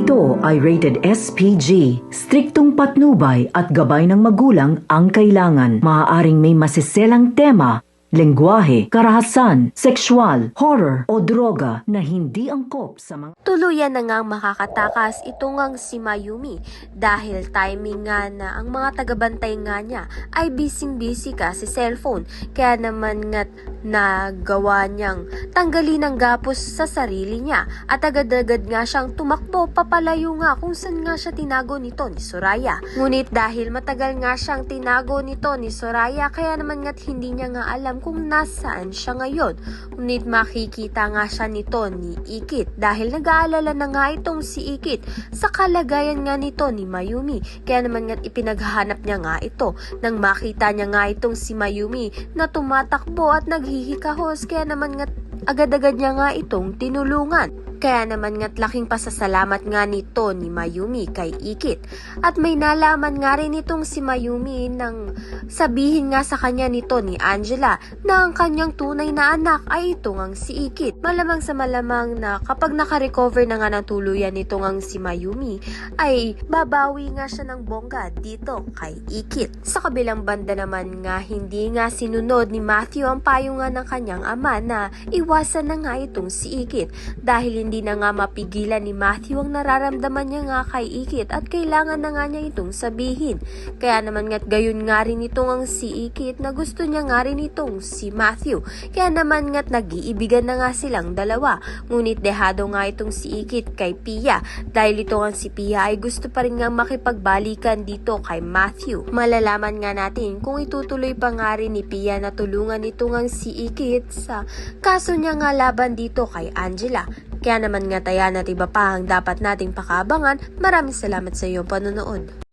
Ito ay rated SPG. Striktong patnubay at gabay ng magulang ang kailangan. Maaaring may masiselang tema, lengguwahe, karahasan, sexual, horror o droga na hindi angkop sa mga... Tuluyan na ngang makakatakas ito ngang si Mayumi dahil timing nga na ang mga tagabantay nga niya ay busy-busy ka sa cellphone. Kaya naman nga't nagawa niyang tanggalin ang gapos sa sarili niya at agad-agad nga siyang tumakbo papalayo nga kung saan nga siya tinago nito ni Soraya. Ngunit dahil matagal nga siyang tinago nito ni Soraya kaya naman nga't hindi niya nga alam kung nasaan siya ngayon. Ngunit makikita nga siya nito ni Ikit dahil nag-aalala na nga itong si Ikit sa kalagayan nga nito ni Mayumi. Kaya naman nga't ipinaghahanap niya nga ito nang makita niya nga itong si Mayumi na tumatakbo at naghihikahos. Kaya naman nga't agad-agad niya nga itong tinulungan. Kaya naman nga't laking pasasalamat nga nito ni Mayumi kay Ikit. At may nalaman nga rin itong si Mayumi nang sabihin nga sa kanya nito ni Angela na ang kanyang tunay na anak ay ito ngang si Ikit. Malamang sa malamang na kapag nakarecover na nga ng tuluyan nito ngang si Mayumi ay babawi nga siya ng bongga dito kay Ikit. Sa kabilang banda naman nga hindi nga sinunod ni Matthew ang payo nga ng kanyang ama na iwasan na nga itong si Ikit dahil hindi na nga mapigilan ni Matthew ang nararamdaman niya nga kay Ikit at kailangan na nga niya itong sabihin. Kaya naman nga't gayon nga rin itong ang si Ikit na gusto niya nga rin itong si Matthew. Kaya naman nga't nag-iibigan na nga silang dalawa. Ngunit dehado nga itong si Ikit kay Pia dahil ito nga si Pia ay gusto pa rin nga makipagbalikan dito kay Matthew. Malalaman nga natin kung itutuloy pa nga rin ni Pia na tulungan ito nga si Ikit sa kaso niya nga laban dito kay Angela. Kaya naman nga tayan at iba pa ang dapat nating pakaabangan. Maraming salamat sa iyong panonood.